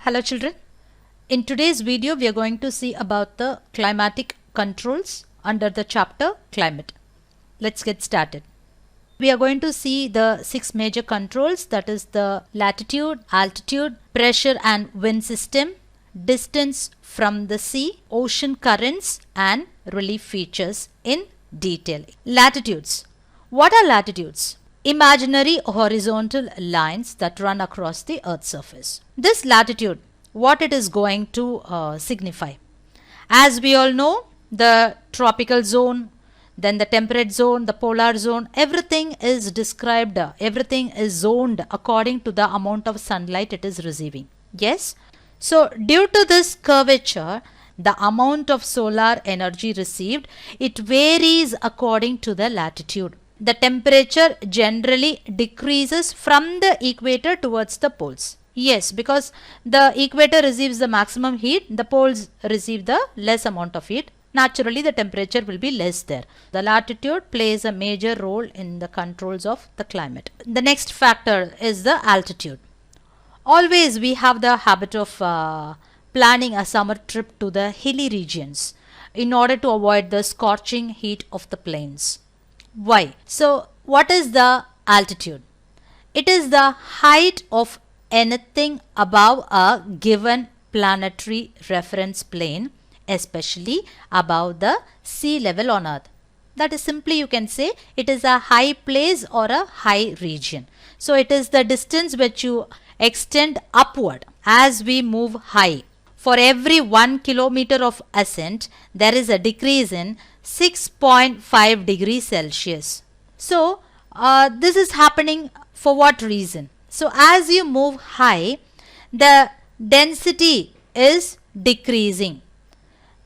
Hello children. In today's video we are going to see about the climatic controls under the chapter climate. Let's get started. We are going to see the 6 major controls, that is the latitude, altitude, pressure and wind system, distance from the sea, ocean currents and relief features in detail. Latitudes. What are latitudes? Imaginary horizontal lines that run across the Earth's surface. This latitude, what it is going to signify? As we all know, the tropical zone, then the temperate zone, the polar zone, everything is described, everything is zoned according to the amount of sunlight it is receiving. Yes? So, due to this curvature, the amount of solar energy received, it varies according to the latitude. The temperature generally decreases from the equator towards the poles. Yes, because the equator receives the maximum heat, the poles receive the less amount of heat. Naturally, the temperature will be less there. The latitude plays a major role in the controls of the climate. The next factor is the altitude. Always we have the habit of planning a summer trip to the hilly regions in order to avoid the scorching heat of the plains. Why? So, what is the altitude? It is the height of anything above a given planetary reference plane, especially above the sea level on Earth. That is simply, you can say, it is a high place or a high region. So, it is the distance which you extend upward as we move high. For every 1 kilometer of ascent, there is a decrease in 6.5 degrees Celsius. So, this is happening for what reason? So, as you move high, the density is decreasing.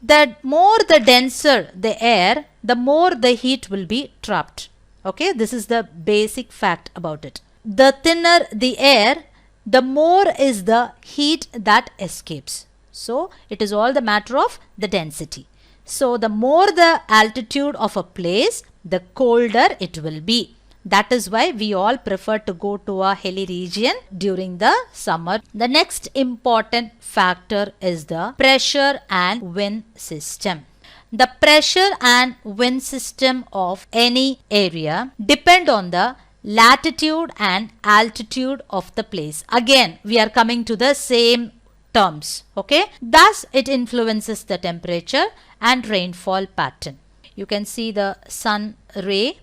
The more the denser the air, the more the heat will be trapped. Okay, this is the basic fact about it. The thinner the air, the more is the heat that escapes. So, it is all the matter of the density. So, the more the altitude of a place, the colder it will be. That is why we all prefer to go to a hilly region during the summer. The next important factor is the pressure and wind system. The pressure and wind system of any area depend on the latitude and altitude of the place. Again, we are coming to the same terms. Okay, thus it influences the temperature and rainfall pattern. You can see the sun ray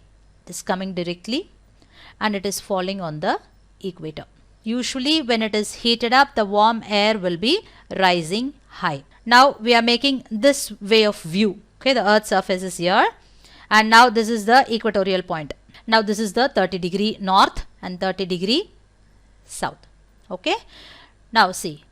is coming directly and it is falling on the equator. Usually when it is heated up, the warm air will be rising high. Now we are making this way of view. Okay, the Earth's surface is here and now this is the equatorial point. Now this is the 30° north and 30° south. Okay, now see,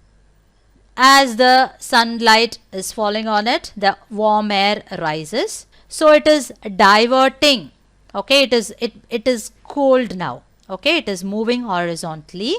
as the sunlight is falling on it, the warm air rises. So it is diverting. Okay, it is cold now. Okay, it is moving horizontally.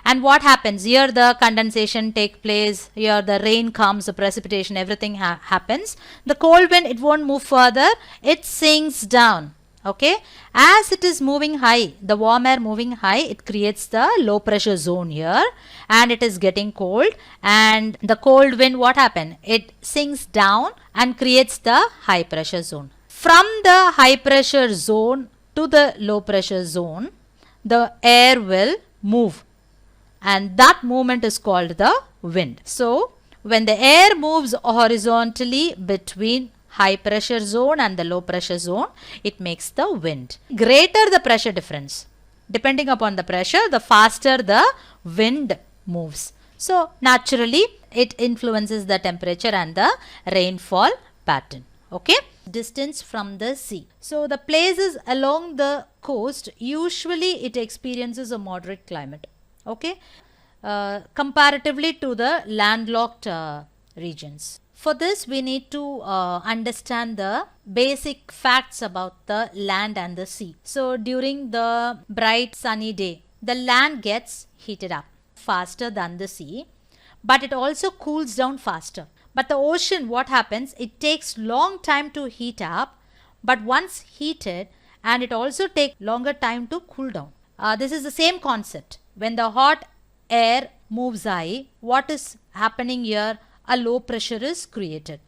And what happens? Here the condensation takes place. Here the rain comes, the precipitation, everything happens. The cold wind, it won't move further. It sinks down. Okay, as it is moving high, the warm air moving high, it creates the low pressure zone here and it is getting cold, and the cold wind, what happened? It sinks down and creates the high pressure zone. From the high pressure zone to the low pressure zone, the air will move and that movement is called the wind. So, when the air moves horizontally between high pressure zone and the low pressure zone, it makes the wind. Greater the pressure difference, depending upon the pressure, the faster the wind moves. So, naturally, it influences the temperature and the rainfall pattern. Okay, distance from the sea. So, the places along the coast, usually it experiences a moderate climate. Okay, comparatively to the landlocked regions. For this, we need to understand the basic facts about the land and the sea. So, during the bright sunny day, the land gets heated up faster than the sea, but it also cools down faster. But the ocean, what happens? It takes long time to heat up, but once heated, and it also takes longer time to cool down. This is the same concept. When the hot air moves high, what is happening here? A low pressure is created.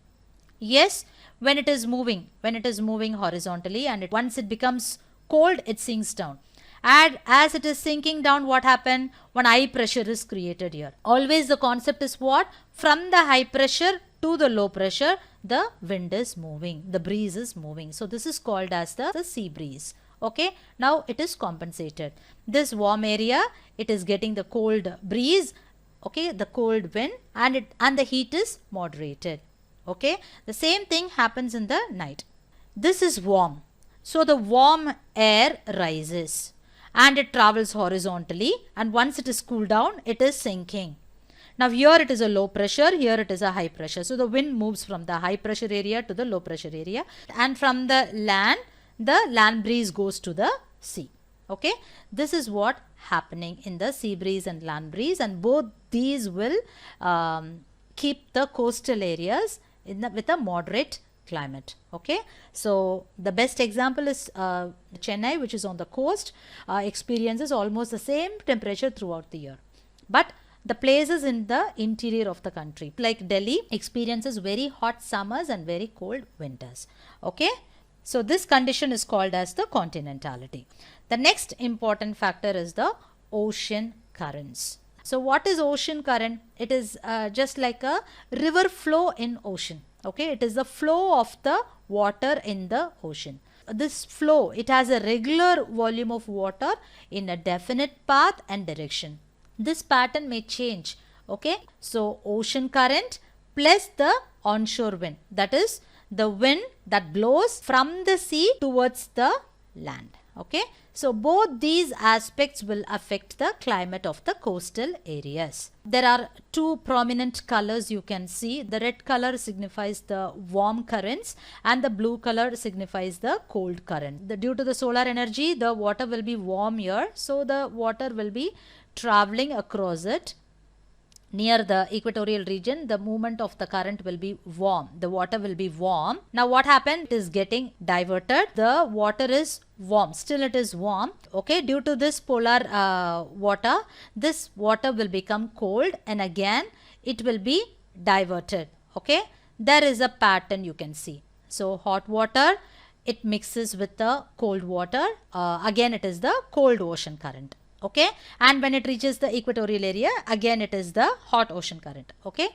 Yes, when it is moving horizontally, and once it becomes cold, it sinks down. And as it is sinking down, what happened? One high pressure is created here. Always the concept is what? From the high pressure to the low pressure, the wind is moving, the breeze is moving. So this is called as the sea breeze. Okay, now it is compensated. This warm area, it is getting the cold breeze, okay, the cold wind, and the heat is moderated. Okay, the same thing happens in the night. This is warm, so the warm air rises and it travels horizontally, and once it is cooled down, it is sinking. Now here it is a low pressure, here it is a high pressure. So the wind moves from the high pressure area to the low pressure area, and from the land breeze goes to the sea. Okay, this is what happening in the sea breeze and land breeze, and both these will keep the coastal areas with a moderate climate. Okay, so the best example is Chennai, which is on the coast, experiences almost the same temperature throughout the year. But the places in the interior of the country, like Delhi, experiences very hot summers and very cold winters. Okay, so this condition is called as the continentality. The next important factor is the ocean currents. So what is ocean current? It is just like a river flow in ocean. Okay, it is the flow of the water in the ocean. This flow, it has a regular volume of water in a definite path and direction. This pattern may change. Okay, so ocean current plus the onshore wind, that is the wind that blows from the sea towards the land. Okay, so both these aspects will affect the climate of the coastal areas. There are two prominent colors you can see. The red color signifies the warm currents and the blue color signifies the cold current. Due to the solar energy, the water will be warm here, so the water will be traveling across it. Near the equatorial region, the movement of the current will be warm. The water will be warm. Now what happened? It is getting diverted. The water is warm. Still it is warm. Okay, due to this polar water, this water will become cold, and again it will be diverted. Okay, there is a pattern you can see. So hot water, it mixes with the cold water. Again it is the cold ocean current. Okay, and when it reaches the equatorial area, again it is the hot ocean current. Okay,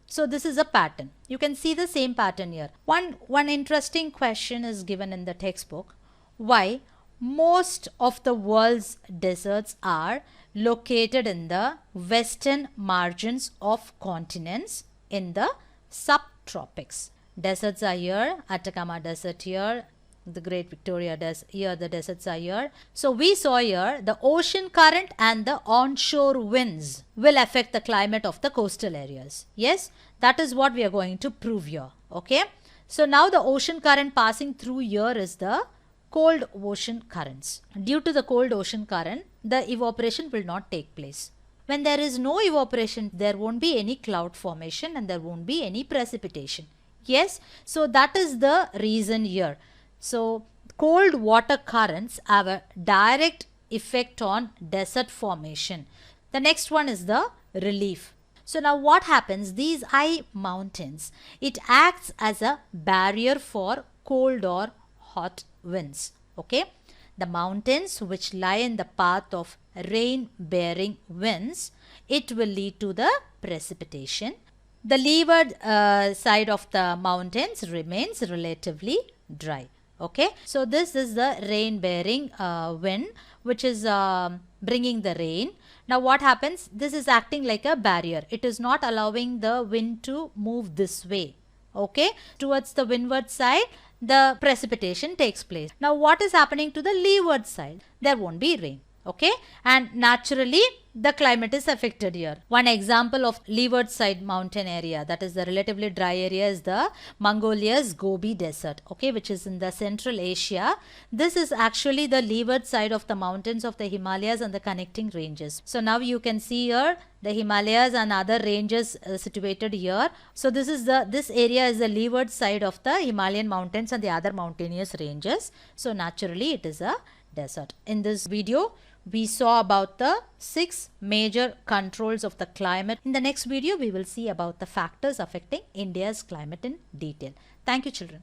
so this is a pattern. You can see the same pattern here. One interesting question is given in the textbook. Why most of the world's deserts are located in the western margins of continents in the subtropics? Deserts are here, Atacama Desert here, the Great Victoria Desert here, the deserts are here. So we saw here the ocean current and the onshore winds will affect the climate of the coastal areas. Yes, that is what we are going to prove here. Okay, so now the ocean current passing through here is the cold ocean currents. Due to the cold ocean current, the evaporation will not take place. When there is no evaporation, there won't be any cloud formation and there won't be any precipitation. Yes, so that is the reason here. So cold water currents have a direct effect on desert formation. The next one is the relief. So now what happens? These high mountains, it acts as a barrier for cold or hot winds. Okay, the mountains which lie in the path of rain bearing winds, it will lead to the precipitation. The leeward side of the mountains remains relatively dry. Okay, so this is the rain bearing wind which is bringing the rain. Now what happens? This is acting like a barrier. It is not allowing the wind to move this way. Okay, towards the windward side, the precipitation takes place. Now what is happening to the leeward side? There won't be rain. Okay, and naturally the climate is affected here. One example of leeward side mountain area, that is the relatively dry area, is the Mongolia's Gobi Desert, okay, which is in the Central Asia. This is actually the leeward side of the mountains of the Himalayas and the connecting ranges. So now you can see here the Himalayas and other ranges situated here. So this area is the leeward side of the Himalayan mountains and the other mountainous ranges. So naturally it is a desert. In this video, we saw about the 6 major controls of the climate. In the next video, we will see about the factors affecting India's climate in detail. Thank you, children.